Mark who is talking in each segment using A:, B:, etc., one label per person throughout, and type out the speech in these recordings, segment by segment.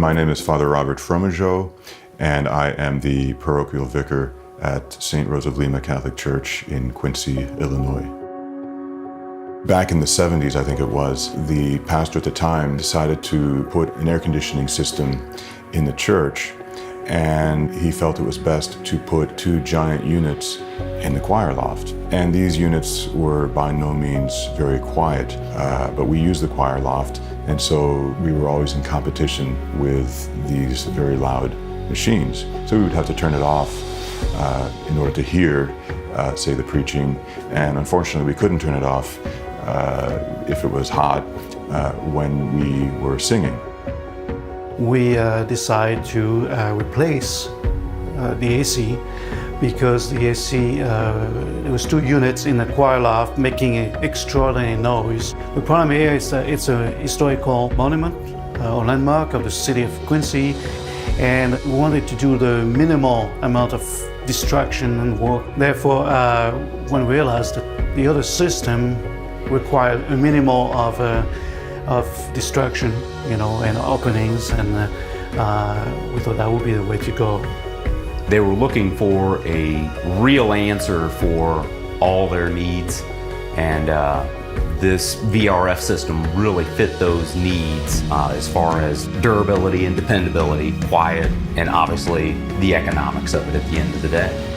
A: My name is Father Robert Fromageau, and I am the parochial vicar at St. Rose of Lima Catholic Church in Quincy, Illinois. Back in the 70s, I think it was, the pastor at the time decided to put an air conditioning system in the church, and he felt it was best to put 2 giant units in the choir loft. And these units were by no means very quiet, but we used the choir loft, and so we were always in competition with these very loud machines. So we would have to turn it off in order to hear, say, the preaching, and unfortunately we couldn't turn it off if it was hot when we were singing.
B: We decided to replace the AC because the AC, there was 2 units in the choir loft making an extraordinary noise. The problem here is that it's a historical monument or landmark of the city of Quincy, and we wanted to do the minimal amount of distraction and work. Therefore, when we realized that the other system required a minimal of distraction, and openings, and we thought that would be the way to go.
C: They were looking for a real answer for all their needs, and this VRF system really fit those needs as far as durability and dependability, quiet, and obviously the economics of it at the end of the day.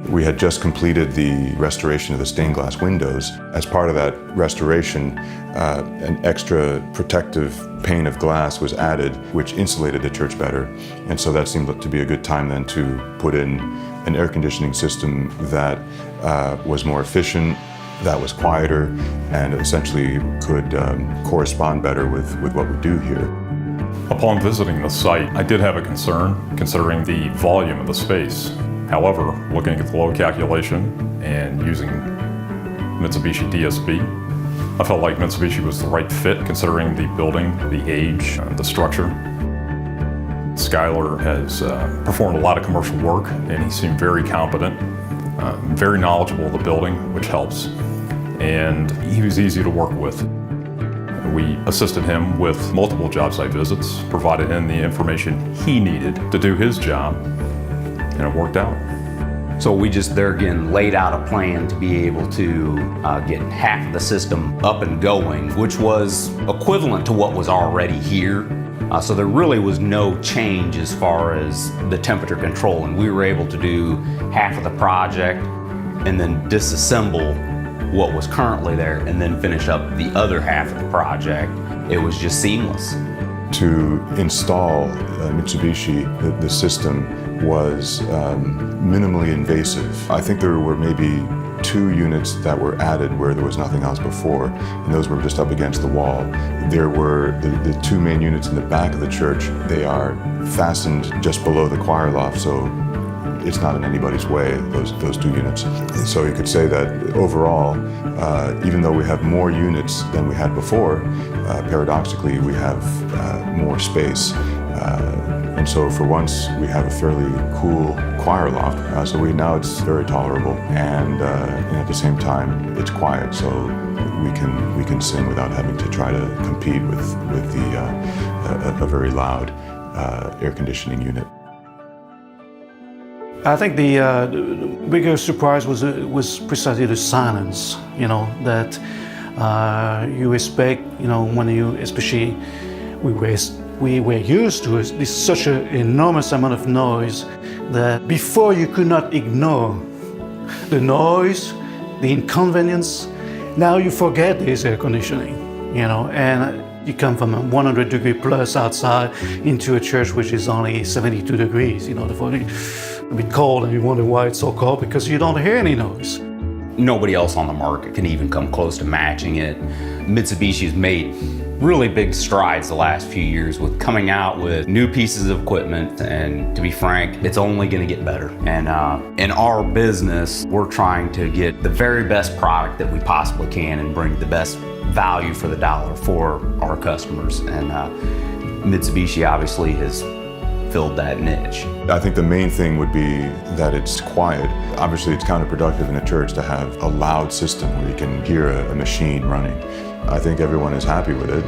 A: We had just completed the restoration of the stained glass windows. As part of that restoration, an extra protective pane of glass was added, which insulated the church better. And so that seemed to be a good time then to put in an air conditioning system that was more efficient, that was quieter, and essentially could correspond better with what we do here.
D: Upon visiting the site, I did have a concern considering the volume of the space. However, looking at the load calculation and using Mitsubishi DSB, I felt like Mitsubishi was the right fit considering the building, the age, the structure. Skylar has performed a lot of commercial work, and he seemed very competent, very knowledgeable of the building, which helps, and he was easy to work with. We assisted him with multiple job site visits, provided him the information he needed to do his job, and it worked out.
C: So we just there again laid out a plan to be able to get half of the system up and going, which was equivalent to what was already here. So there really was no change as far as the temperature control, and we were able to do half of the project and then disassemble what was currently there and then finish up the other half of the project. It was just seamless.
A: To install Mitsubishi, the system was minimally invasive. I think there were maybe 2 units that were added where there was nothing else before, and those were just up against the wall. There were the 2 main units in the back of the church. They are fastened just below the choir loft, so it's not in anybody's way, those 2 units. So you could say that overall, even though we have more units than we had before, paradoxically we have more space. And so for once we have a fairly cool choir loft, so now it's very tolerable, and at the same time it's quiet, so we can sing without having to try to compete with a very loud air conditioning unit.
B: I think the bigger surprise was precisely the silence. That you expect. When you, especially, we were used to this such an enormous amount of noise that before you could not ignore the noise, the inconvenience. Now you forget there's air conditioning. And you come from a 100 degree plus outside into a church which is only 72 degrees. A bit cold, and you wonder why it's so cold, because you don't hear any noise.
C: Nobody else on the market can even come close to matching it. Mitsubishi's made really big strides the last few years with coming out with new pieces of equipment, and to be frank, it's only going to get better. And in our business, we're trying to get the very best product that we possibly can and bring the best value for the dollar for our customers. And Mitsubishi obviously has filled that niche.
A: I think the main thing would be that it's quiet. Obviously it's counterproductive in a church to have a loud system where you can hear a machine running. I think everyone is happy with it.